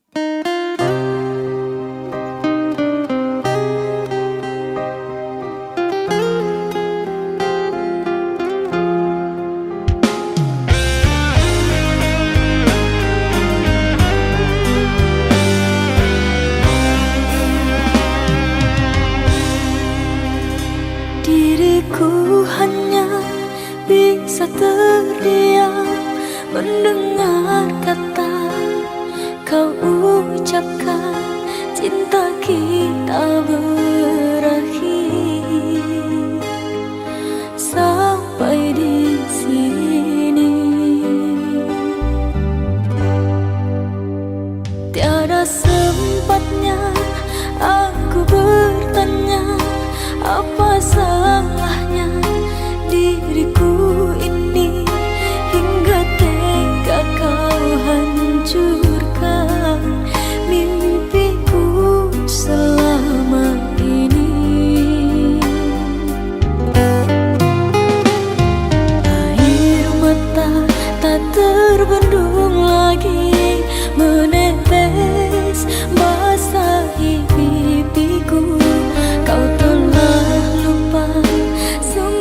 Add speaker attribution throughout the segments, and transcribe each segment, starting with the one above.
Speaker 1: Diriku hanya bisa terdiam mendengar kata kau ucapkan, cinta kita berakhir sampai di sini. Tiada sempatnya aku bertanya apa salahnya diriku ini, hingga tega kau hancurkan mimpiku selama ini. Air mata tak terbendung lagi menetes basahi pipiku. Kau telah lupa semua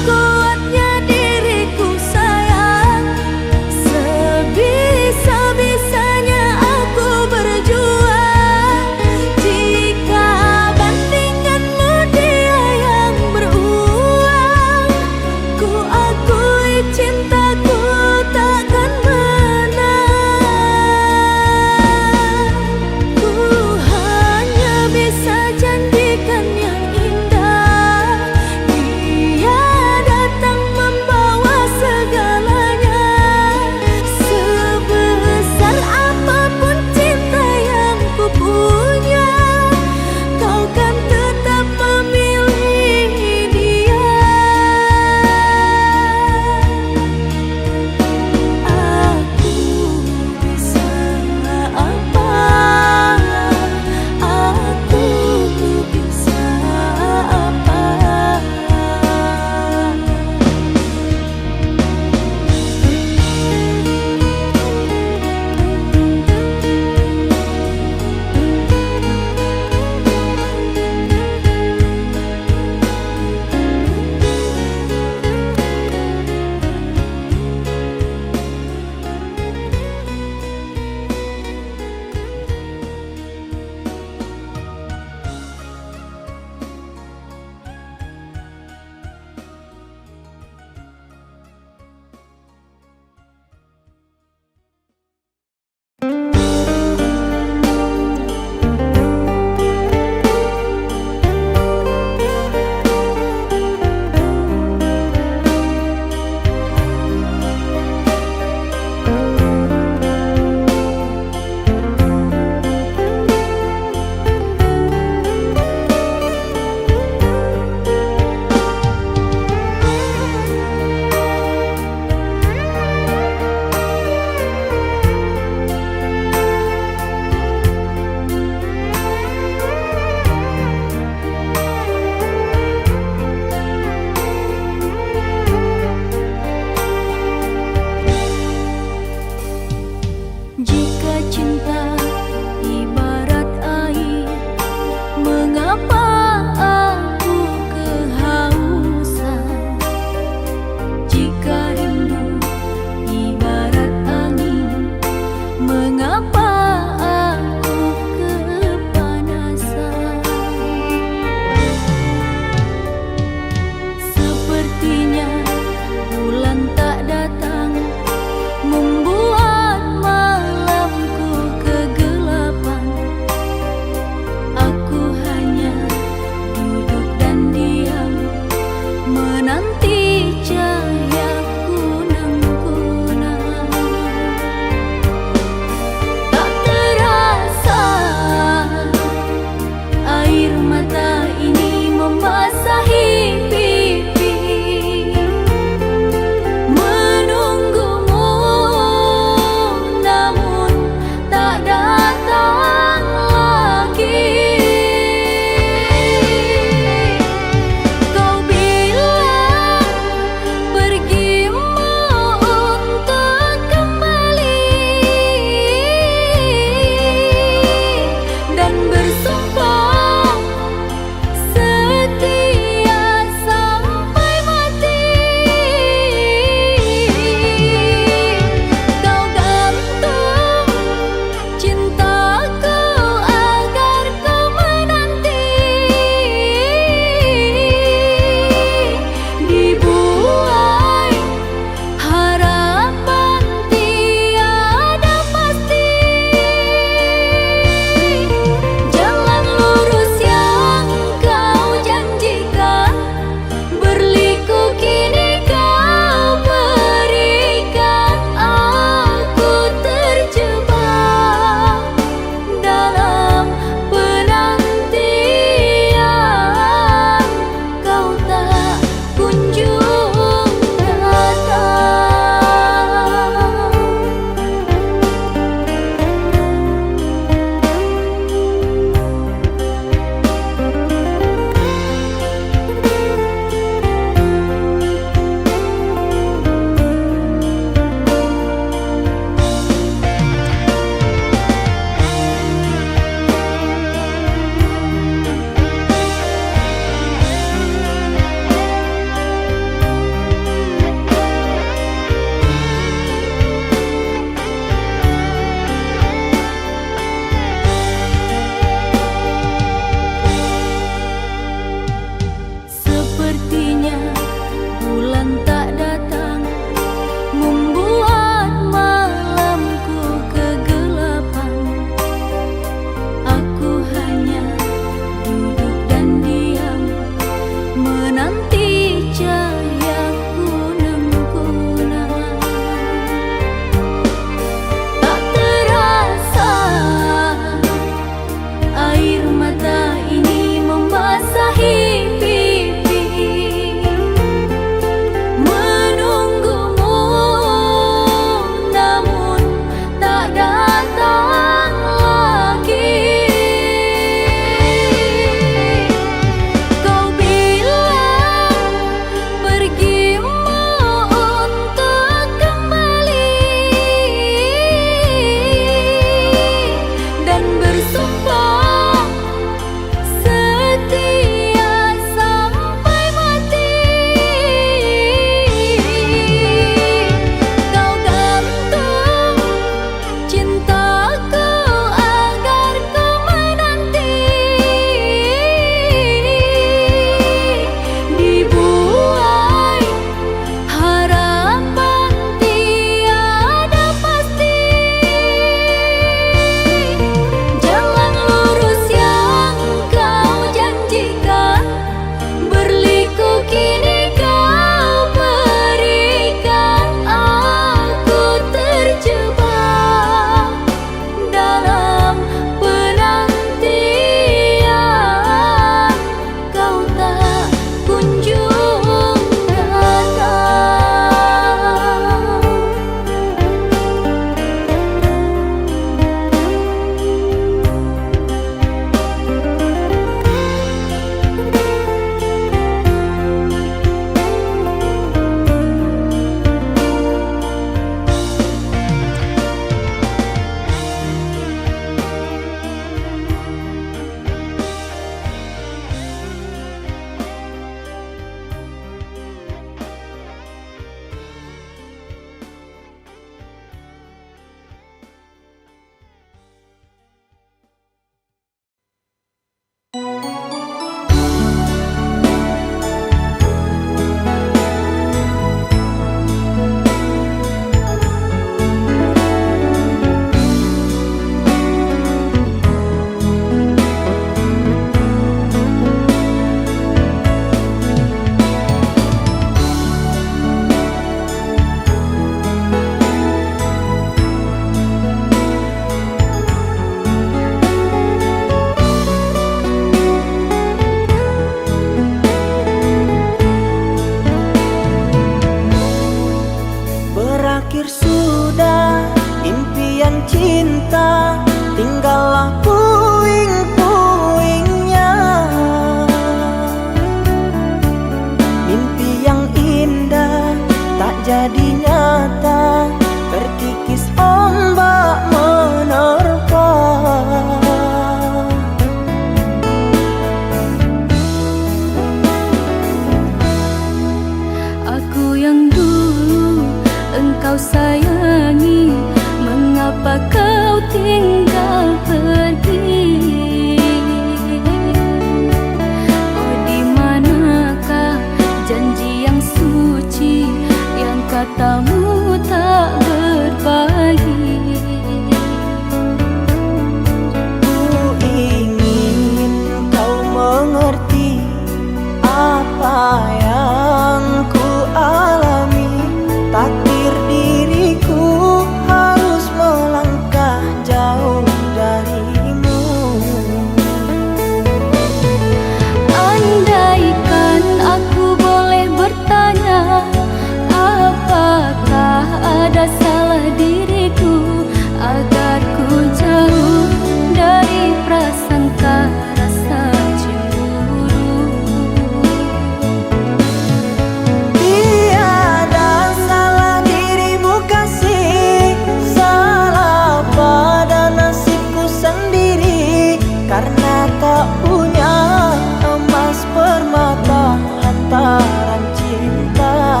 Speaker 2: tak punya emas permata hantaran cinta.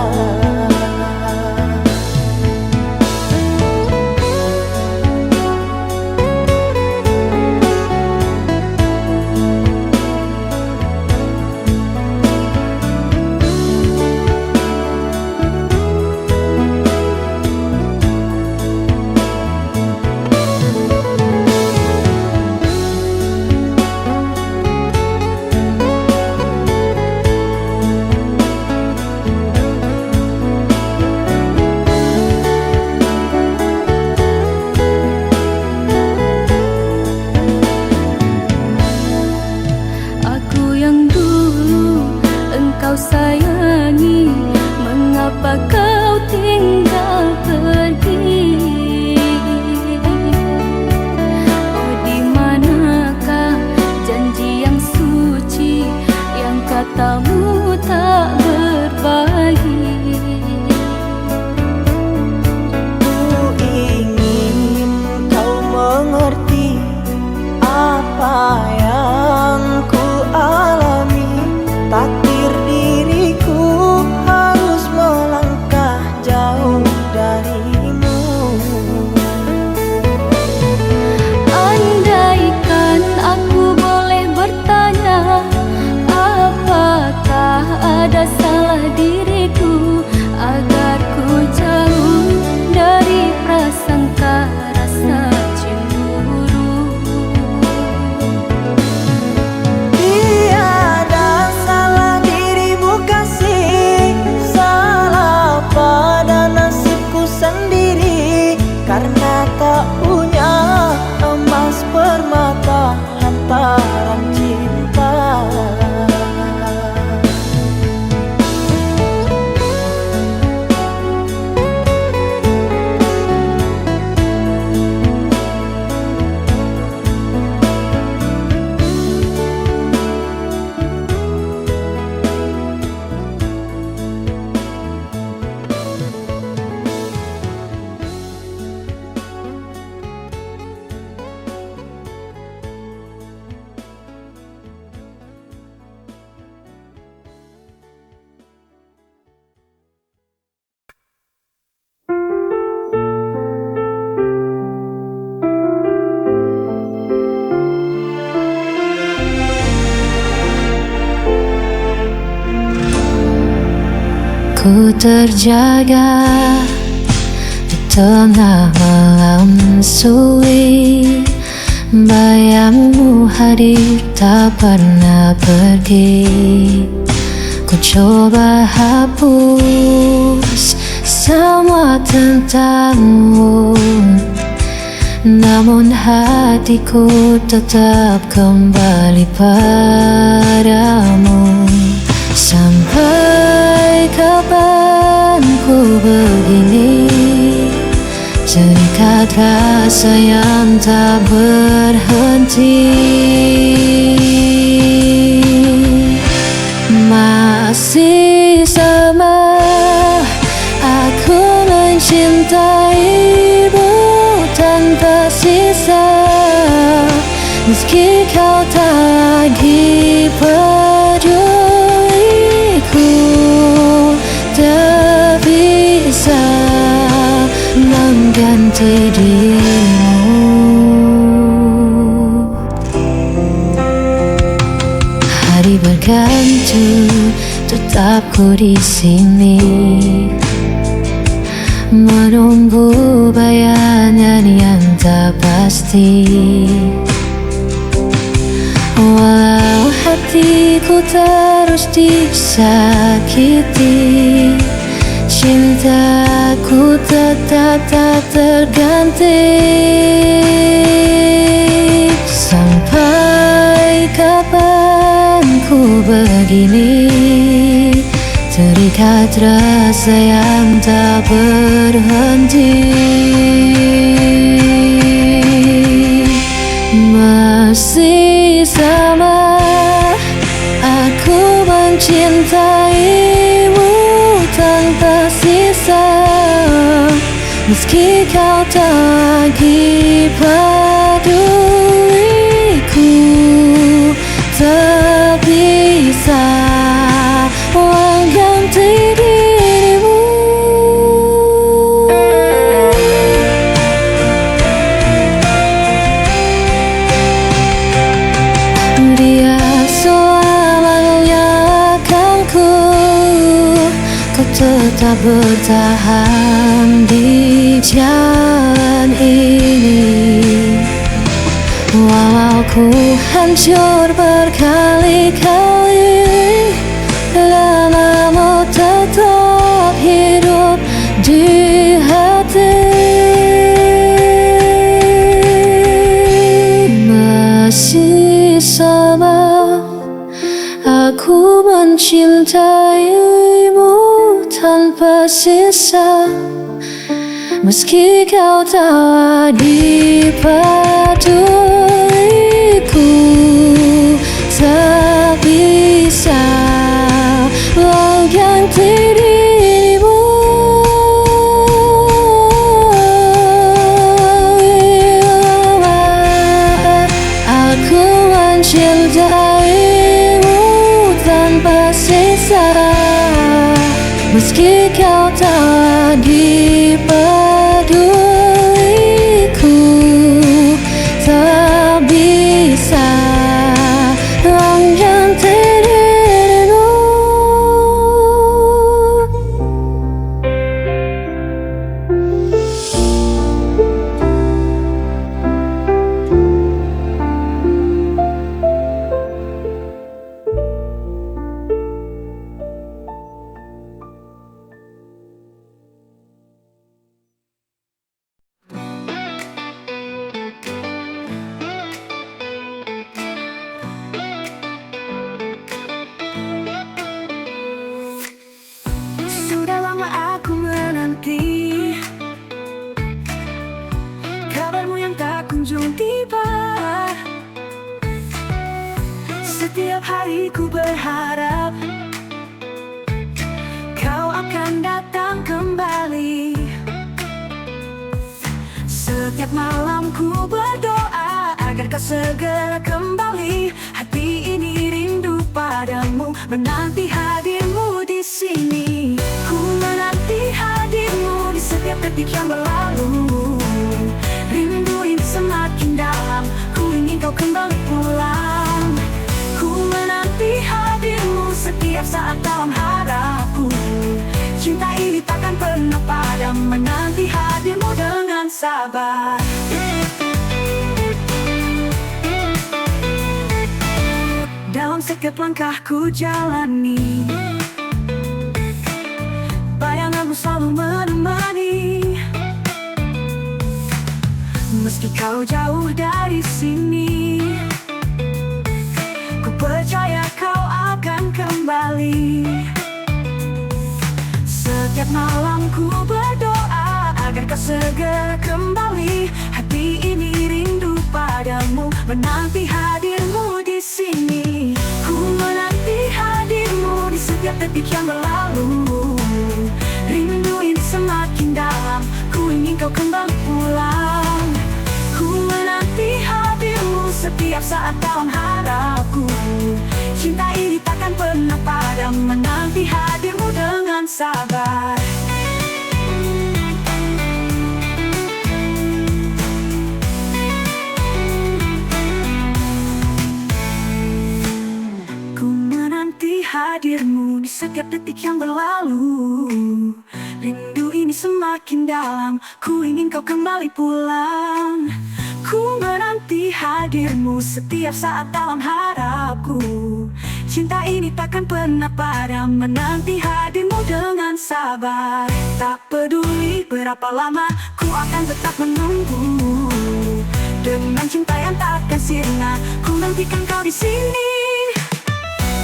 Speaker 1: Sayangi, mengapa kau tinggal pergi? Oh, di manakah janji yang suci yang katamu tak berbagi?
Speaker 2: Ku ingin kau mengerti apa yang ku alami. Takdir diriku harus melangkah jauh darimu.
Speaker 1: Andaikan aku boleh bertanya, apakah ada salah diriku agar ku jauh dari prasangka rasa cemburu?
Speaker 2: Karena tak punya emas permata hantaran cinta.
Speaker 1: Ku terjaga di tengah malam sunyi, bayangmu hadir tak pernah pergi. Ku coba hapus semua tentangmu, namun hatiku tetap kembali padamu. Sampai kapan ku begini, terikat rasa yang tak berhenti. Masih sama aku mencintaimu tanpa sisa, meski kau tak lagi peduliku, tak bisa mengganti dirimu. Hari berganti, tetap ku di sini, menunggu bayangan yang tak pasti. Walau hatiku terus disakiti, cintaku tetap tak terganti. Sampai kapan ku begini, terikat rasa yang tak berhenti. Masih sama aku mencintaimu tanpa sisa, meski kau tak lagi peduliku, tetap bertahan di jalan ini. Walau ku hancur berkali-kali, namamu tetap hidup di hati. Masih sama aku mencintaimu tanpa sisa, meski kau tak di peduliku. Tak bisa mengganti dirimu. Aku mencintaimu tanpa sisa, meski kau tak di peduliku. Tak bisa mengganti dirimu.
Speaker 2: Sudah lama aku menanti kabarmu yang tak kunjung tiba. Setiap hari ku berharap kau akan datang kembali. Setiap malam ku berdoa agar kau segera kembali. Hati ini rindu padamu, menanti hadirmu di sini. Ku menanti hadirmu di setiap detik yang berlalu. Rindu ini semakin dalam, ku ingin kau kembali pulang. Ku menanti hadirmu setiap saat dalam harapku. Cinta ini takkan pernah padam, menanti hadirmu dengan sabar. Dalam setiap langkah ku jalani, bayanganmu selalu menemani. Meski kau jauh dari sini, ku percaya kau akan kembali. Setiap malam ku berdoa agar kau segera kembali. Hati ini rindu padamu, menanti hadirmu di sini. Ku menanti hadirmu di setiap detik yang berlalu. Rindu ini semakin dalam, ku ingin kau kembali pulang. Ku menanti hadirmu setiap saat dalam harapku. Cinta ini takkan pernah padam, menanti hadirmu dengan sabar. Ku menanti hadirmu di setiap detik yang berlalu. Rindu ini semakin dalam, ku ingin kau kembali pulang. Ku menanti hadirmu setiap saat dalam harapku. Cinta ini takkan pernah padam, menanti hadirmu dengan sabar. Tak peduli berapa lama, ku akan tetap menunggu. Dengan cinta yang takkan sirna, ku nantikan kau di sini.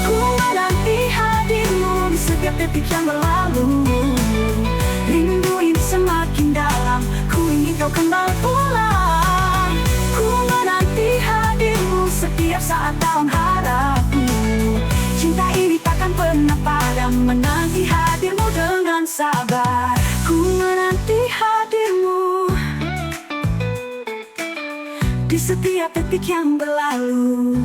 Speaker 2: Ku menanti hadirmu di setiap detik yang berlalu. Rindu ini semakin dalam, ku ingin kau kembali pulang. Ku menanti hadirmu setiap saat dalam harapku. Cinta ini takkan pernah padam, menanti hadirmu dengan sabar. Ku menanti hadirmu di setiap detik yang berlalu.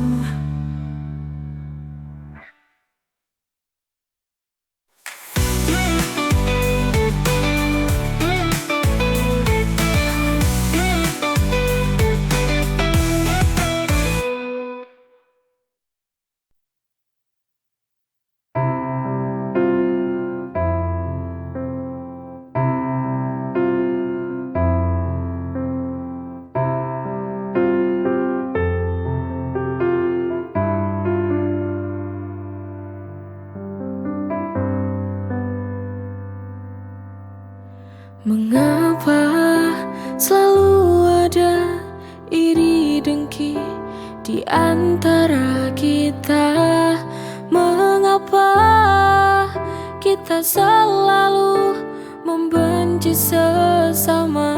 Speaker 1: kita selalu membenci sesama.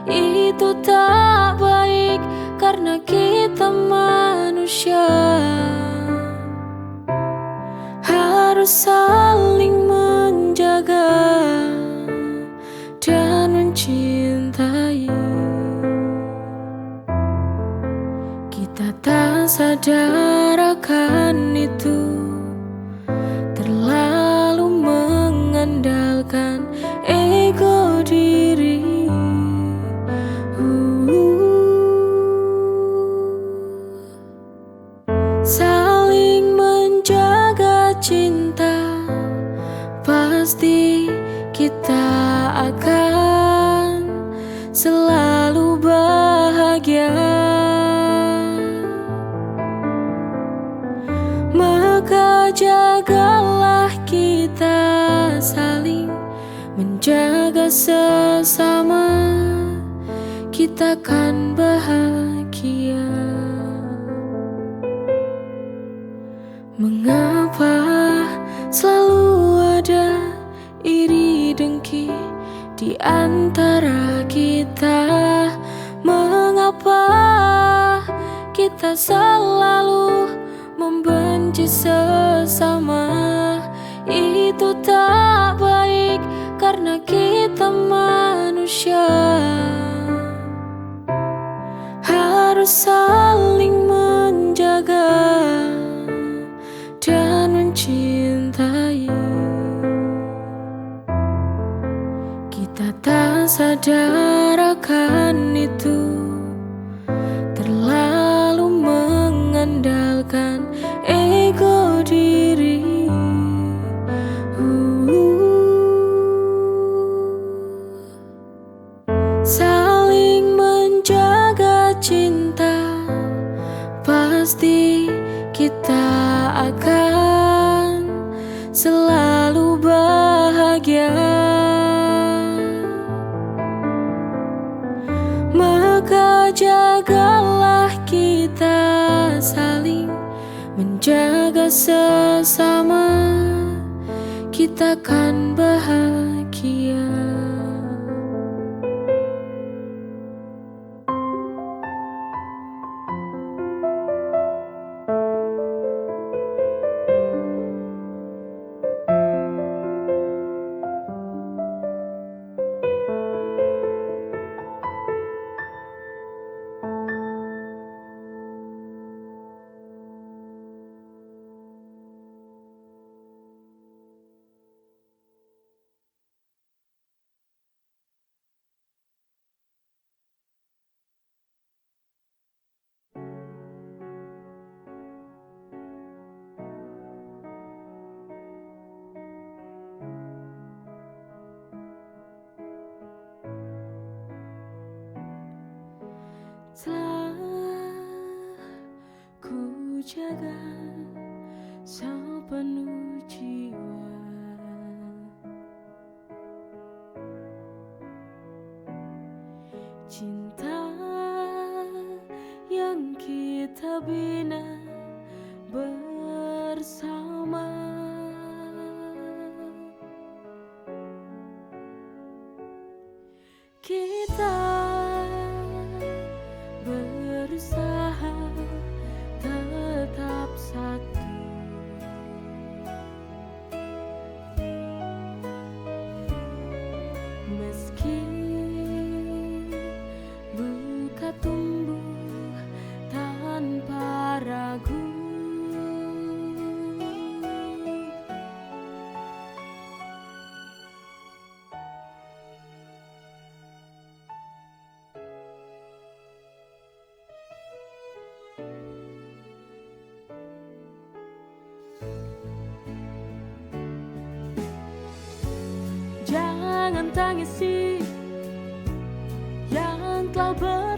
Speaker 1: Itu tak baik karena kita manusia harus saling menjaga dan mencintai. Kita tak sadar akan itu, terlalu mengandalkan ego diri. Saling menjaga cinta, pasti kita akan selalu bahagia. Maka jagalah kita saling menjaga sesama, kita kan bahagia. Mengapa selalu ada iri dengki di antara kita? Mengapa kita selalu membenci sesama? Itu tak baik karena kita manusia harus saling menjaga dan mencintai. Kita tak sadar akan itu, terlalu mengandalkan ego diri. Saling menjaga cinta, pasti kita akan selalu bahagia. Maka jagalah kita saling menjaga sesama, kita kan bahagia. Telah ku jaga sepenuh jiwa, cinta yang kita bina bersama. Kita berusaha tetap satu, meski luka tumbuh tanpa ragu. Jangan tangisi yang telah